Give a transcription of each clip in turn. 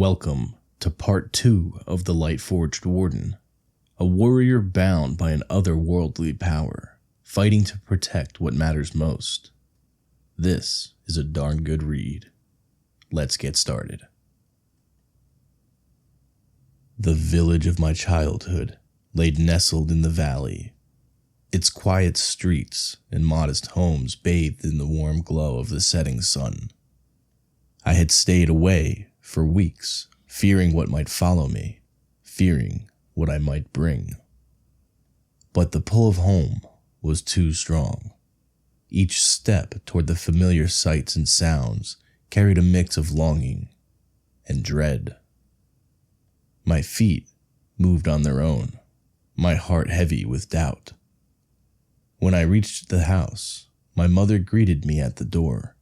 Welcome to part 2 of the Lightforged Warden, a warrior bound by an otherworldly power, fighting to protect what matters most. This is a darn good read. Let's get started. The village of my childhood lay nestled in the valley, its quiet streets and modest homes bathed in the warm glow of the setting sun. I had stayed away for weeks, fearing what might follow me, fearing what I might bring. But the pull of home was too strong. Each step toward the familiar sights and sounds carried a mix of longing and dread. My feet moved on their own, my heart heavy with doubt. When I reached the house, my mother greeted me at the door,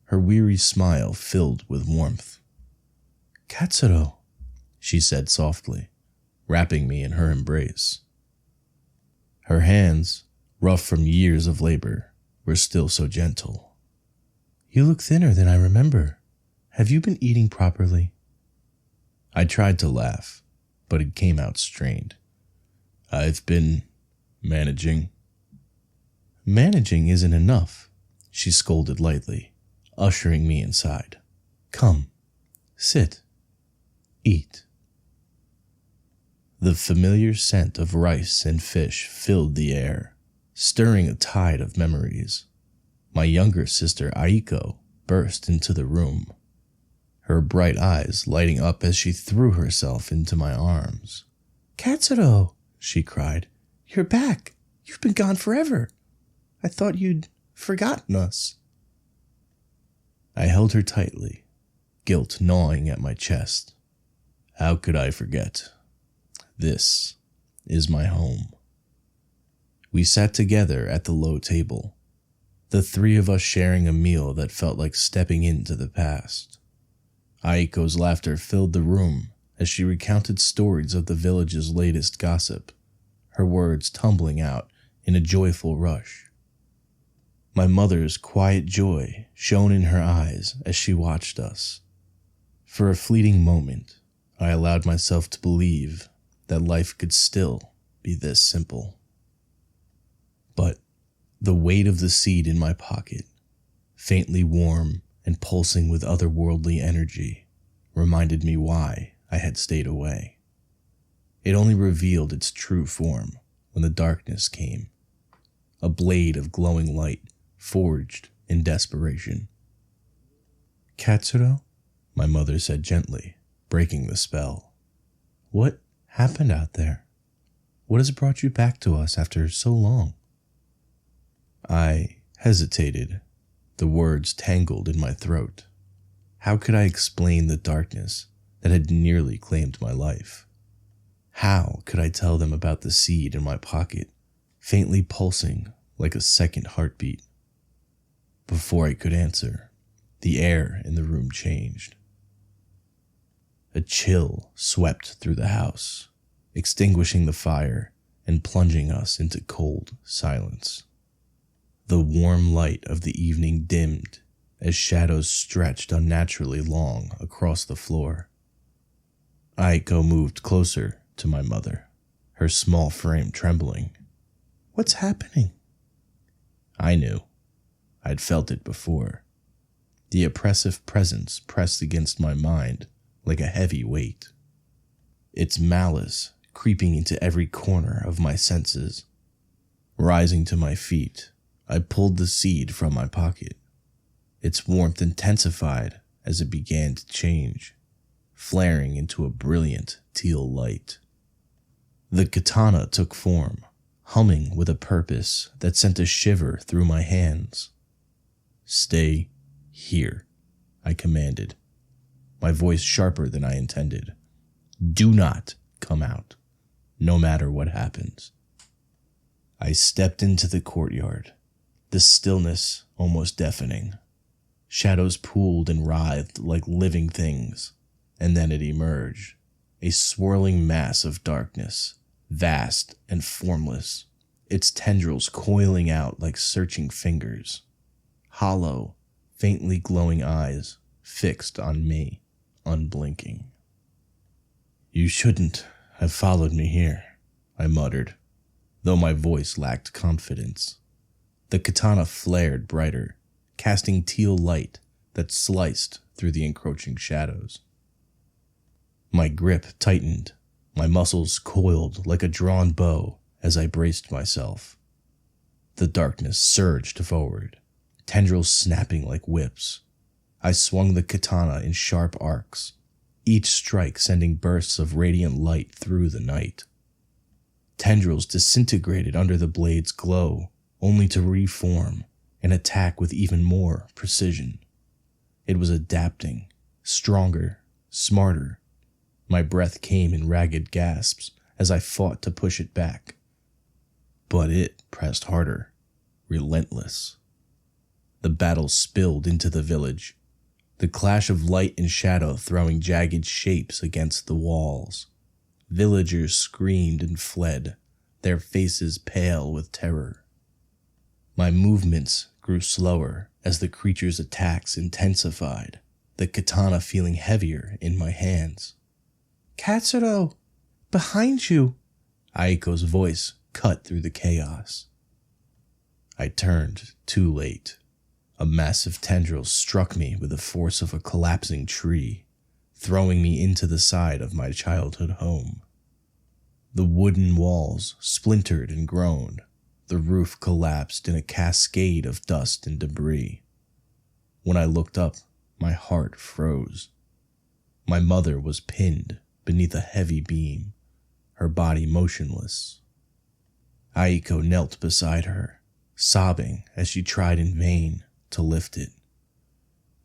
her weary smile filled with warmth. "Katsuro," she said softly, wrapping me in her embrace. Her hands, rough from years of labor, were still so gentle. "You look thinner than I remember. Have you been eating properly?" I tried to laugh, but it came out strained. "I've been managing." "Managing isn't enough," she scolded lightly, ushering me inside. "Come, sit. Eat." The familiar scent of rice and fish filled the air, stirring a tide of memories. My younger sister Aiko burst into the room, her bright eyes lighting up as she threw herself into my arms. "Katsuro," she cried, "you're back. You've been gone forever. I thought you'd forgotten us." I held her tightly, guilt gnawing at my chest. How could I forget? This is my home. We sat together at the low table, the three of us sharing a meal that felt like stepping into the past. Aiko's laughter filled the room as she recounted stories of the village's latest gossip, her words tumbling out in a joyful rush. My mother's quiet joy shone in her eyes as she watched us. For a fleeting moment, I allowed myself to believe that life could still be this simple. But the weight of the seed in my pocket, faintly warm and pulsing with otherworldly energy, reminded me why I had stayed away. It only revealed its true form when the darkness came, a blade of glowing light forged in desperation. "Katsuro," my mother said gently, breaking the spell. "What happened out there? What has brought you back to us after so long?" I hesitated, the words tangled in my throat. How could I explain the darkness that had nearly claimed my life? How could I tell them about the seed in my pocket, faintly pulsing like a second heartbeat? Before I could answer, the air in the room changed. A chill swept through the house, extinguishing the fire and plunging us into cold silence. The warm light of the evening dimmed as shadows stretched unnaturally long across the floor. Aiko moved closer to my mother, her small frame trembling. "What's happening?" I knew. I'd felt it before. The oppressive presence pressed against my mind like a heavy weight, its malice creeping into every corner of my senses. Rising to my feet, I pulled the seed from my pocket. Its warmth intensified as it began to change, flaring into a brilliant teal light. The katana took form, humming with a purpose that sent a shiver through my hands. "Stay here," I commanded, my voice sharper than I intended. "Do not come out, no matter what happens." I stepped into the courtyard, the stillness almost deafening. Shadows pooled and writhed like living things, and then it emerged, a swirling mass of darkness, vast and formless, its tendrils coiling out like searching fingers. Hollow, faintly glowing eyes fixed on me, unblinking. You shouldn't have followed me here, I muttered, though my voice lacked confidence. The katana flared brighter, casting teal light that sliced through the encroaching shadows. My grip tightened, my muscles coiled like a drawn bow as I braced myself. The darkness surged forward, tendrils snapping like whips. I swung the katana in sharp arcs, each strike sending bursts of radiant light through the night. Tendrils disintegrated under the blade's glow, only to reform and attack with even more precision. It was adapting, stronger, smarter. My breath came in ragged gasps as I fought to push it back. But it pressed harder, relentless. The battle spilled into the village, the clash of light and shadow throwing jagged shapes against the walls. Villagers screamed and fled, their faces pale with terror. My movements grew slower as the creature's attacks intensified, the katana feeling heavier in my hands. "Katsuro! Behind you!" Aiko's voice cut through the chaos. I turned too late. A massive tendril struck me with the force of a collapsing tree, throwing me into the side of my childhood home. The wooden walls splintered and groaned. The roof collapsed in a cascade of dust and debris. When I looked up, my heart froze. My mother was pinned beneath a heavy beam, her body motionless. Aiko knelt beside her, sobbing as she tried in vain to lift it.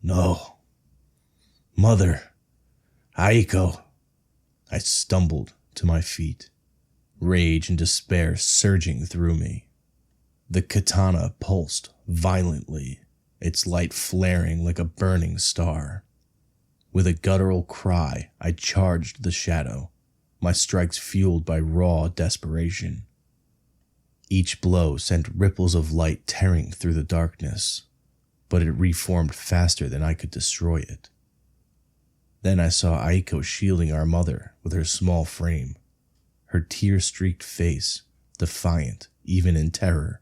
"No. Mother. Aiko." I stumbled to my feet, rage and despair surging through me. The katana pulsed violently, its light flaring like a burning star. With a guttural cry, I charged the shadow, my strikes fueled by raw desperation. Each blow sent ripples of light tearing through the darkness, but it reformed faster than I could destroy it. Then I saw Aiko shielding our mother with her small frame, her tear-streaked face defiant even in terror.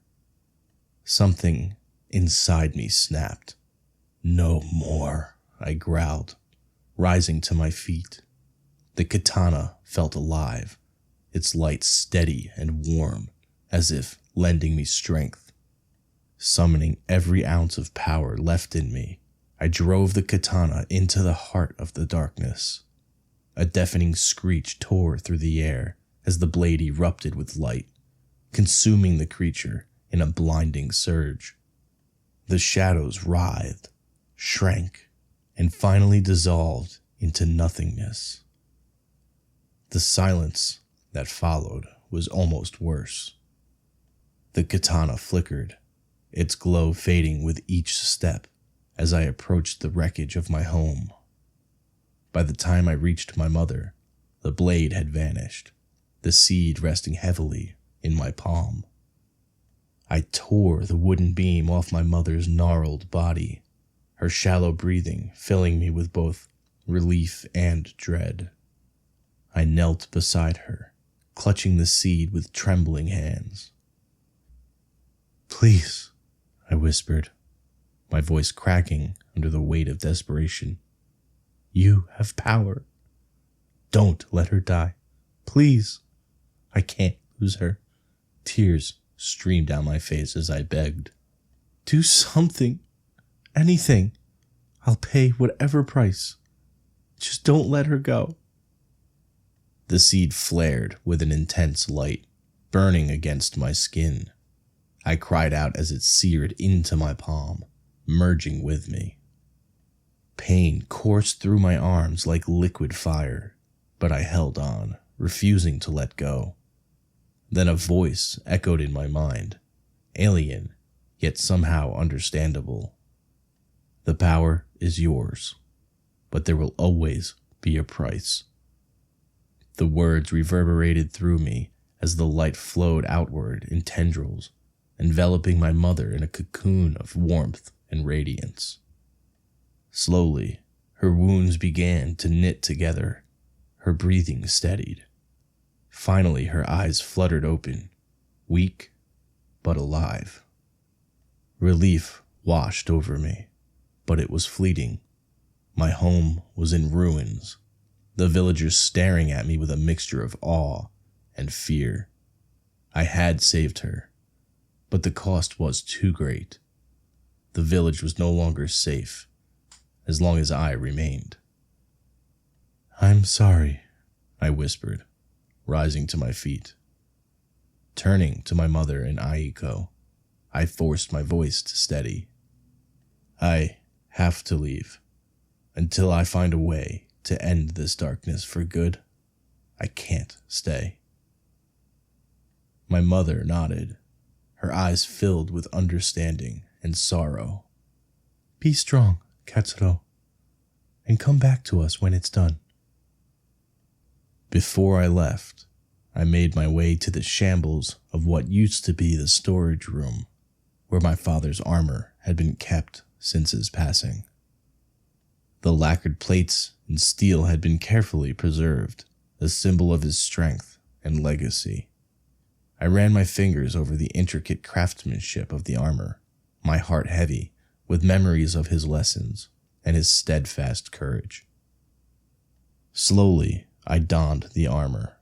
Something inside me snapped. "No more," I growled, rising to my feet. The katana felt alive, its light steady and warm, as if lending me strength. Summoning every ounce of power left in me, I drove the katana into the heart of the darkness. A deafening screech tore through the air as the blade erupted with light, consuming the creature in a blinding surge. The shadows writhed, shrank, and finally dissolved into nothingness. The silence that followed was almost worse. The katana flickered, its glow fading with each step as I approached the wreckage of my home. By the time I reached my mother, the blade had vanished, the seed resting heavily in my palm. I tore the wooden beam off my mother's gnarled body, her shallow breathing filling me with both relief and dread. I knelt beside her, clutching the seed with trembling hands. "Please," I whispered, my voice cracking under the weight of desperation. "You have power. Don't let her die. Please. I can't lose her." Tears streamed down my face as I begged. "Do something. Anything. I'll pay whatever price. Just don't let her go." The seed flared with an intense light, burning against my skin. I cried out as it seared into my palm, merging with me. Pain coursed through my arms like liquid fire, but I held on, refusing to let go. Then a voice echoed in my mind, alien, yet somehow understandable. "The power is yours, but there will always be a price." The words reverberated through me as the light flowed outward in tendrils, enveloping my mother in a cocoon of warmth and radiance. Slowly, her wounds began to knit together, Her breathing steadied. Finally, her eyes fluttered open, weak but alive. Relief washed over me, but it was fleeting. My home was in ruins, the villagers staring at me with a mixture of awe and fear. I had saved her, but the cost was too great. The village was no longer safe as long as I remained. "I'm sorry," I whispered, rising to my feet. Turning to my mother and Aiko, I forced my voice to steady. "I have to leave. Until I find a way to end this darkness for good, I can't stay." My mother nodded, her eyes filled with understanding and sorrow. "Be strong, Katsuro, and come back to us when it's done." Before I left, I made my way to the shambles of what used to be the storage room, where my father's armor had been kept since his passing. The lacquered plates and steel had been carefully preserved, a symbol of his strength and legacy. I ran my fingers over the intricate craftsmanship of the armor, my heart heavy with memories of his lessons and his steadfast courage. Slowly, I donned the armor,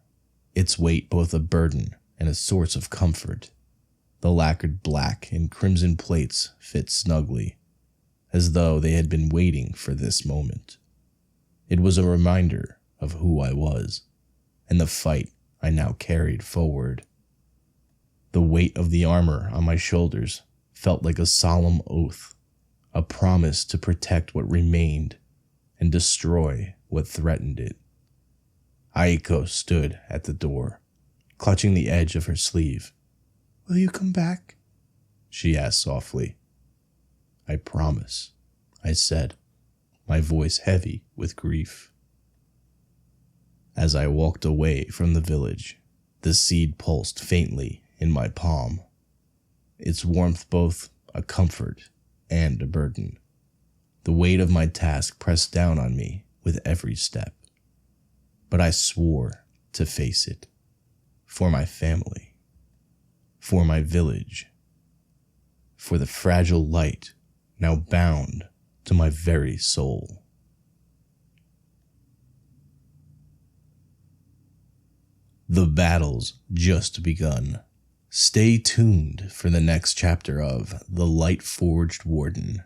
its weight both a burden and a source of comfort. The lacquered black and crimson plates fit snugly, as though they had been waiting for this moment. It was a reminder of who I was, and the fight I now carried forward. The weight of the armor on my shoulders felt like a solemn oath, a promise to protect what remained and destroy what threatened it. Aiko stood at the door, clutching the edge of her sleeve. "Will you come back?" she asked softly. "I promise," I said, my voice heavy with grief. As I walked away from the village, the seed pulsed faintly in my palm, its warmth both a comfort and a burden. The weight of my task pressed down on me with every step, but I swore to face it, for my family, for my village, for the fragile light now bound to my very soul. The battle's just begun. Stay tuned for the next chapter of The Lightforged Warden.